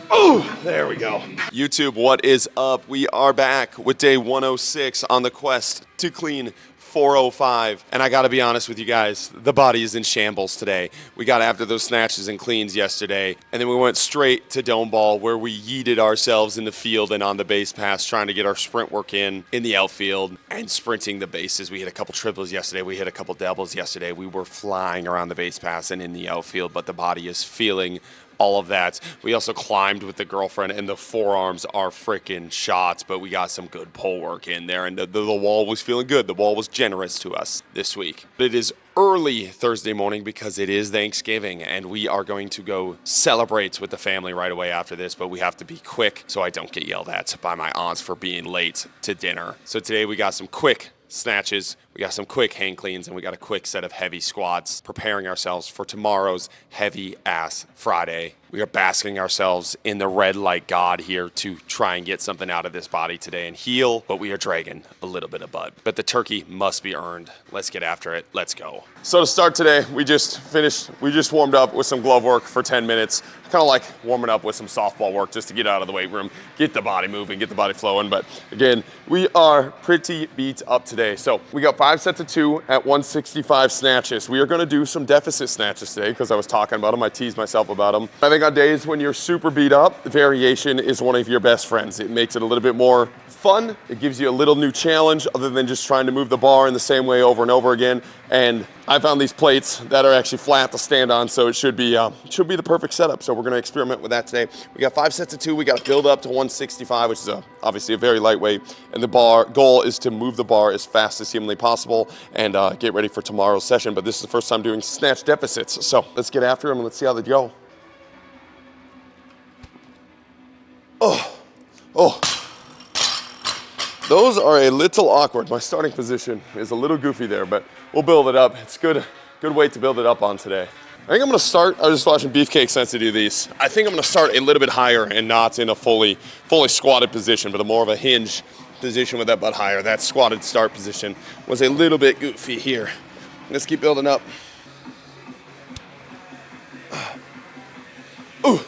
Oh, there we go. YouTube, what is up? We are back with day 106 on the quest to clean 405. And I gotta be honest with you guys, the body is in shambles today. We got after those snatches and cleans yesterday, and then we went straight to domeball where we yeeted ourselves in the field and on the base paths trying to get our sprint work in the outfield and sprinting the bases. We hit a couple triples yesterday. We hit a couple doubles yesterday. We were flying around the base paths and in the outfield, but the body is feeling all of that. We also climbed with the girlfriend, and the forearms are freaking shots, but we got some good pull work in there, and the wall was feeling good. The wall was generous to us this week. It is early Thursday morning because it is Thanksgiving, and we are going to go celebrate with the family right away after this, but we have to be quick so I don't get yelled at by my aunts for being late to dinner. So today we got some quick snatches, we got some quick hang cleans, and we got a quick set of heavy squats, preparing ourselves for tomorrow's heavy ass Friday. We are basking ourselves in the red like God here to try and get something out of this body today and heal, but we are dragging a little bit of butt. But the turkey must be earned. Let's get after it. Let's go. So to start today, we just warmed up with some glove work for 10 minutes. Kind of like warming up with some softball work just to get out of the weight room, get the body moving, get the body flowing. But again, we are pretty beat up today. So we got 5 sets of 2 at 165 snatches. We are gonna do some deficit snatches today because I was talking about them. I teased myself about them. I think on days when you're super beat up, variation is one of your best friends. It makes it a little bit more fun. It gives you a little new challenge other than just trying to move the bar in the same way over and over again. And I found these plates that are actually flat to stand on, so it should be the perfect setup. So we're gonna experiment with that today. We got 5 sets of 2. We got to build up to 165, which is obviously a very lightweight. And the goal is to move the bar as fast as humanly possible and get ready for tomorrow's session. But this is the first time doing snatch deficits. So let's get after them and let's see how they go. Oh. Those are a little awkward. My starting position is a little goofy there, but we'll build it up. It's good weight to build it up on today. I think I'm gonna start, I was just watching Beefcake Sense do these. I think I'm gonna start a little bit higher and not in a fully squatted position, but a more of a hinge position with that butt higher. That squatted start position was a little bit goofy here. Let's keep building up. Ooh.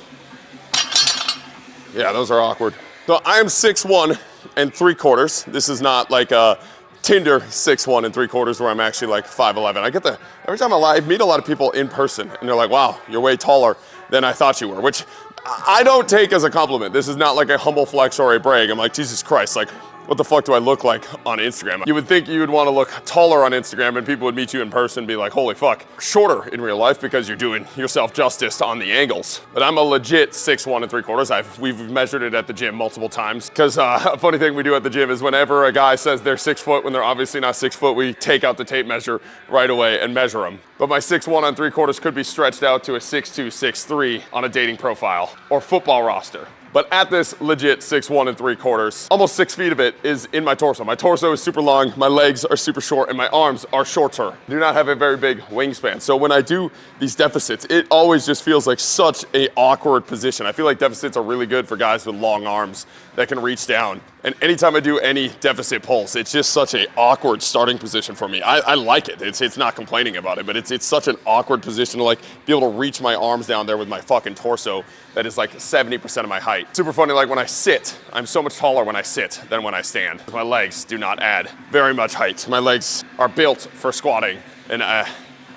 Yeah, those are awkward. So I am 6'1" and 3/4. This is not like a Tinder 6'1" and 3/4 where I'm actually like 5'11". Every time I meet a lot of people in person and they're like, wow, you're way taller than I thought you were, which I don't take as a compliment. This is not like a humble flex or a brag. I'm like, Jesus Christ, like, what the fuck do I look like on Instagram? You would think you would want to look taller on Instagram and people would meet you in person and be like, holy fuck, shorter in real life because you're doing yourself justice on the angles. But I'm a legit 6'1" and 3/4. We've measured it at the gym multiple times because a funny thing we do at the gym is whenever a guy says they're 6 foot when they're obviously not 6 foot, we take out the tape measure right away and measure them. But my 6'1" on 3/4 could be stretched out to a 6'2", 6'3" on a dating profile or football roster. But at this legit 6'1" and 3/4, almost 6 feet of it is in my torso. My torso is super long, my legs are super short, and my arms are shorter. I do not have a very big wingspan. So when I do these deficits, it always just feels like such a awkward position. I feel like deficits are really good for guys with long arms that can reach down. And anytime I do any deficit pulls, it's just such an awkward starting position for me. I like it. It's not complaining about it, but it's such an awkward position to like be able to reach my arms down there with my fucking torso that is like 70% of my height. Super funny, like when I sit, I'm so much taller when I sit than when I stand. My legs do not add very much height. My legs are built for squatting, and I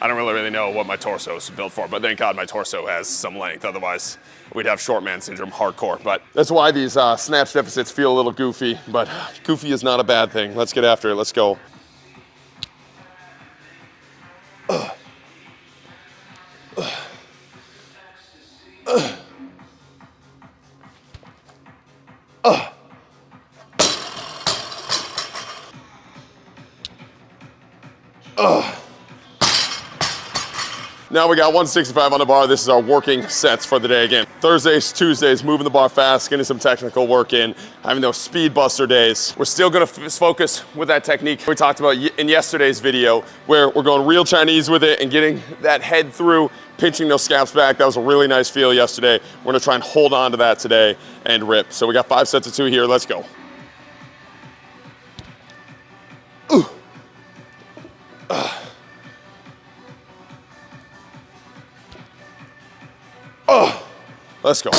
don't really know what my torso is built for, but thank God my torso has some length. Otherwise, we'd have short man syndrome hardcore. But that's why these snatch deficits feel a little goofy, but goofy is not a bad thing. Let's get after it. Let's go. Now we got 165 on the bar. This is our working sets for the day again. Thursdays, Tuesdays, moving the bar fast, getting some technical work in, having those speed buster days. We're still gonna focus with that technique we talked about in yesterday's video, where we're going real Chinese with it and getting that head through, pinching those scaps back. That was a really nice feel yesterday. We're gonna try and hold on to that today and rip. So we got 5 sets of 2 here. Let's go. Ooh. Let's go.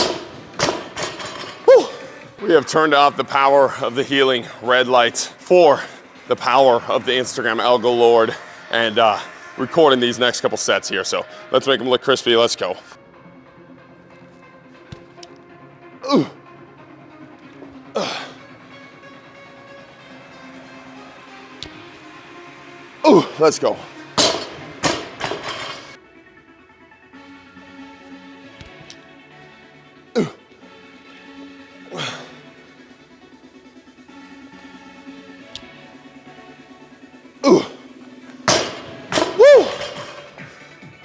We have turned off the power of the healing red light for the power of the Instagram algo lord and recording these next couple sets here. So let's make them look crispy. Let's go. Ooh. Ooh, let's go.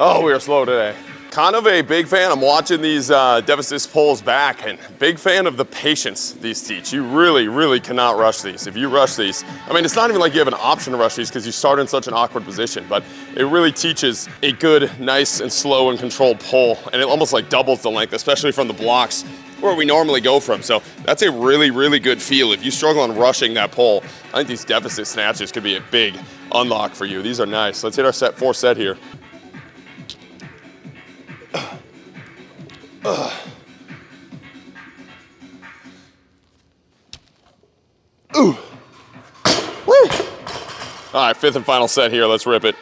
Oh, we are slow today. Kind of a big fan. I'm watching these deficit pulls back, and big fan of the patience these teach. You really, really cannot rush these. If you rush these, I mean, it's not even like you have an option to rush these because you start in such an awkward position, but it really teaches a good, nice, and slow and controlled pull, and it almost like doubles the length, especially from the blocks where we normally go from. So that's a really, really good feel. If you struggle on rushing that pull, I think these deficit snatches could be a big unlock for you. These are nice. Let's hit our fourth set here. Ooh. Woo. All right, fifth and final set here. Let's rip it.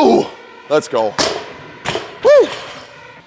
Ooh, let's go. Woo.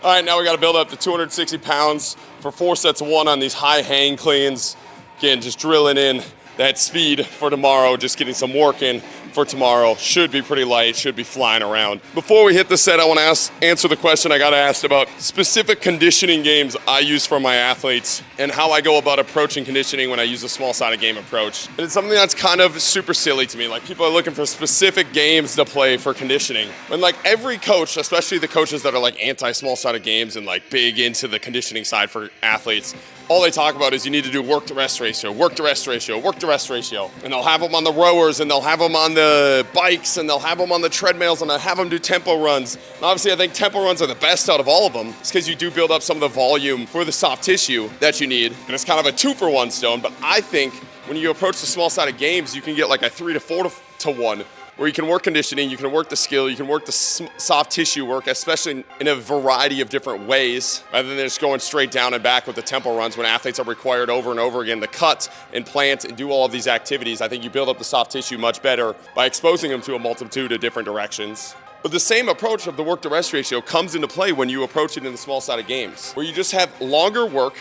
All right, now we got to build up to 260 pounds for 4 sets of 1 on these high hang cleans. Again, just drilling in that speed for tomorrow, just getting some work in for tomorrow. Should be pretty light, should be flying around. Before we hit the set, I want to answer the question I got asked about specific conditioning games I use for my athletes and how I go about approaching conditioning when I use a small-sided game approach. And it's something that's kind of super silly to me. Like, people are looking for specific games to play for conditioning. And like every coach, especially the coaches that are like anti-small-sided games and like big into the conditioning side for athletes, all they talk about is you need to do work to rest ratio, work to rest ratio, work to rest ratio. And they'll have them on the rowers, and they'll have them on the bikes, and they'll have them on the treadmills, and they'll have them do tempo runs. And obviously, I think tempo runs are the best out of all of them. It's because you do build up some of the volume for the soft tissue that you need. And it's kind of a 2-for-1 stone. But I think when you approach the small-sided games, you can get like a 3 to 4 to 1. Where you can work conditioning, you can work the skill, you can work the soft tissue work, especially in a variety of different ways, rather than just going straight down and back with the tempo runs when athletes are required over and over again to cut and plant and do all of these activities. I think you build up the soft tissue much better by exposing them to a multitude of different directions. But the same approach of the work to rest ratio comes into play when you approach it in the small-sided games, where you just have longer work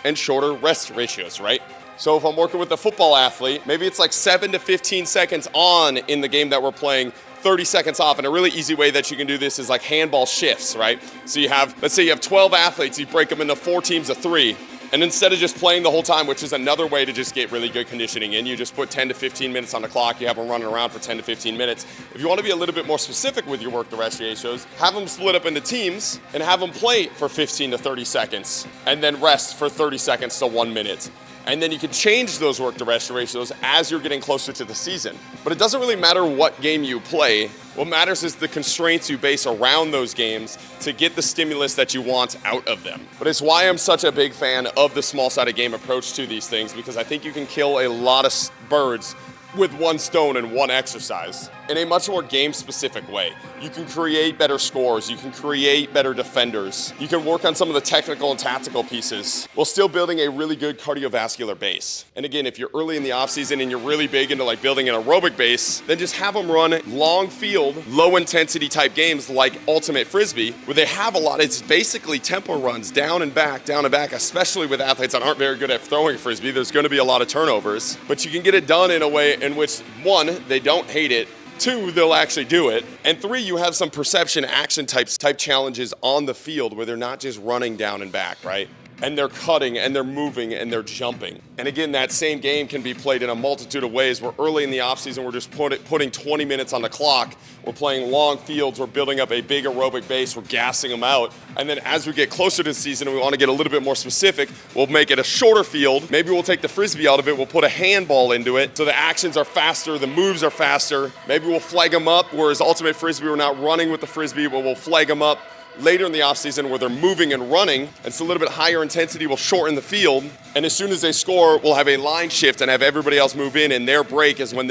and shorter rest ratios, right? So if I'm working with a football athlete, maybe it's like 7 to 15 seconds on in the game that we're playing, 30 seconds off. And a really easy way that you can do this is like handball shifts, right? So you have, let's say you have 12 athletes, you break them into 4 teams of 3. And instead of just playing the whole time, which is another way to just get really good conditioning in, you just put 10 to 15 minutes on the clock, you have them running around for 10 to 15 minutes. If you want to be a little bit more specific with your work to rest ratios, have them split up into teams and have them play for 15 to 30 seconds and then rest for 30 seconds to 1 minute. And then you can change those work to rest ratios as you're getting closer to the season. But it doesn't really matter what game you play. What matters is the constraints you base around those games to get the stimulus that you want out of them. But it's why I'm such a big fan of the small-sided game approach to these things, because I think you can kill a lot of birds with 1 stone in 1 exercise in a much more game-specific way. You can create better scores, you can create better defenders, you can work on some of the technical and tactical pieces while still building a really good cardiovascular base. And again, if you're early in the off-season and you're really big into like building an aerobic base, then just have them run long field, low intensity type games like ultimate frisbee, where they have a lot, it's basically tempo runs down and back, especially with athletes that aren't very good at throwing frisbee. There's gonna be a lot of turnovers, but you can get it done in a way in which, 1, they don't hate it, 2, they'll actually do it. And 3, you have some perception action type challenges on the field where they're not just running down and back, right? And they're cutting and they're moving and they're jumping. And again, that same game can be played in a multitude of ways where early in the offseason, we're just putting 20 minutes on the clock. We're playing long fields. We're building up a big aerobic base. We're gassing them out. And then as we get closer to the season and we want to get a little bit more specific, we'll make it a shorter field. Maybe we'll take the frisbee out of it. We'll put a handball into it. So the actions are faster. The moves are faster. Maybe we'll flag them up. Whereas ultimate frisbee, we're not running with the frisbee, but we'll flag them up later in the offseason where they're moving and running. It's a little bit higher intensity. We'll shorten the field. And as soon as they score, we'll have a line shift and have everybody else move in. And their break is when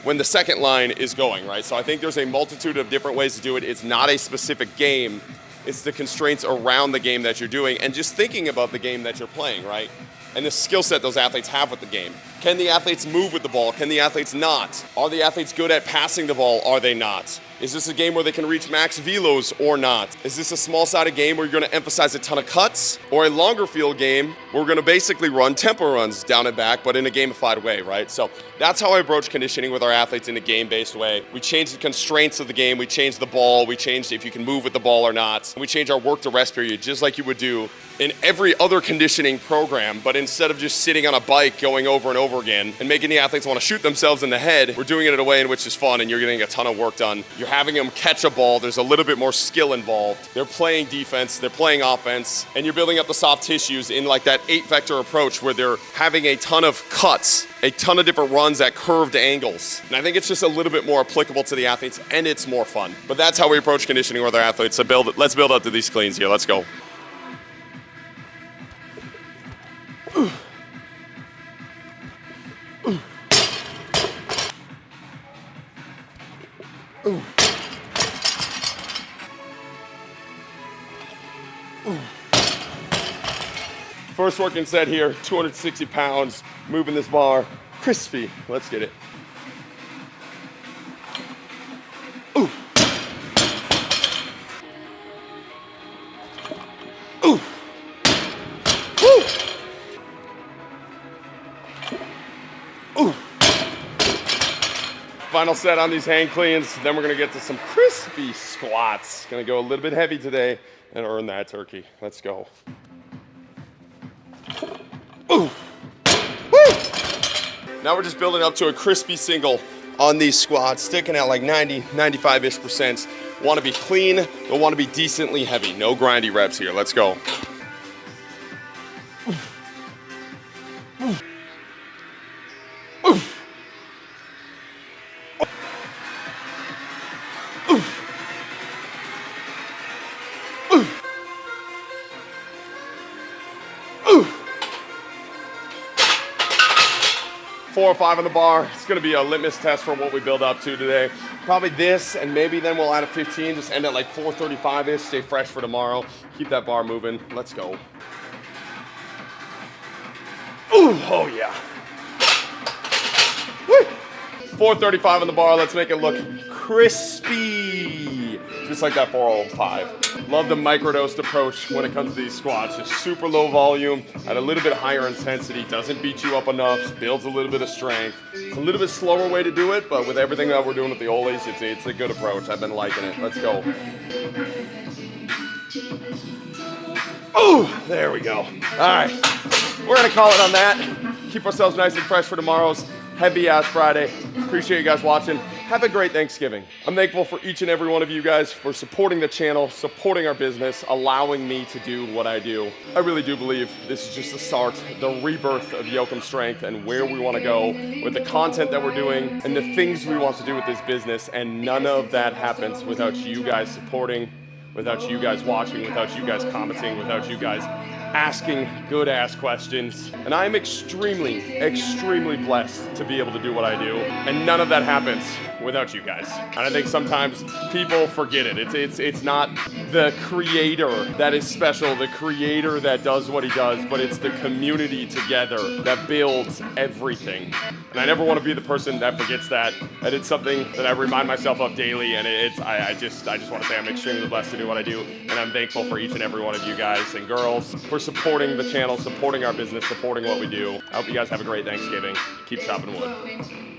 when the second line is going, right? So I think there's a multitude of different ways to do it. It's not a specific game. It's the constraints around the game that you're doing and just thinking about the game that you're playing, right? And the skill set those athletes have with the game. Can the athletes move with the ball? Can the athletes not? Are the athletes good at passing the ball? Are they not? Is this a game where they can reach max velos or not? Is this a small-sided game where you're going to emphasize a ton of cuts? Or a longer field game where we're going to basically run tempo runs down and back, but in a gamified way, right? So that's how I approach conditioning with our athletes in a game-based way. We change the constraints of the game. We change the ball. We change if you can move with the ball or not. We change our work to rest period just like you would do in every other conditioning program, but instead of just sitting on a bike going over and over again and making the athletes want to shoot themselves in the head, we're doing it in a way in which is fun and you're getting a ton of work done. You're having them catch a ball. There's a little bit more skill involved. They're playing defense, they're playing offense, and you're building up the soft tissues in like that 8-vector approach where they're having a ton of cuts, a ton of different runs at curved angles. And I think it's just a little bit more applicable to the athletes and it's more fun. But that's how we approach conditioning with our athletes. So let's build up to these cleans here. Let's go. First working set here, 260 pounds, moving this bar, crispy. Let's get it. Ooh. Ooh. Woo. Ooh. Final set on these hang cleans, then we're gonna get to some crispy squats. Gonna go a little bit heavy today and earn that turkey. Let's go. Ooh. Woo. Now we're just building up to a crispy single on these squats, sticking at like 90, 95-ish%. Want to be clean, but want to be decently heavy. No grindy reps here. Let's go. Ooh. 4 or 5 on the bar. It's gonna be a litmus test for what we build up to today. Probably this, and maybe then we'll add a 15, just end at like 435-ish, stay fresh for tomorrow. Keep that bar moving, let's go. Ooh, oh yeah. Woo. 435 on the bar, let's make it look crispy. Just like that 405. Love the microdosed approach when it comes to these squats. Just super low volume at a little bit higher intensity. Doesn't beat you up enough, builds a little bit of strength. It's a little bit slower way to do it, but with everything that we're doing with the Olis, it's a good approach. I've been liking it. Let's go. Oh, there we go. All right, we're gonna call it on that. Keep ourselves nice and fresh for tomorrow's heavy ass Friday. Appreciate you guys watching. Have a great Thanksgiving. I'm thankful for each and every one of you guys for supporting the channel, supporting our business, allowing me to do what I do. I really do believe this is just the start, the rebirth of Yoakum Strength and where we want to go with the content that we're doing and the things we want to do with this business. And none of that happens without you guys supporting, without you guys watching, without you guys commenting, without you guys asking good ass questions. And I'm extremely, extremely blessed to be able to do what I do. And none of that happens without you guys. And I think sometimes people forget it. It's not the creator that is special, the creator that does what he does, but it's the community together that builds everything. And I never want to be the person that forgets that. And it's something that I remind myself of daily. And I just want to say I'm extremely blessed to do what I do. And I'm thankful for each and every one of you guys and girls for supporting the channel, supporting our business, supporting what we do. I hope you guys have a great Thanksgiving. Keep chopping wood.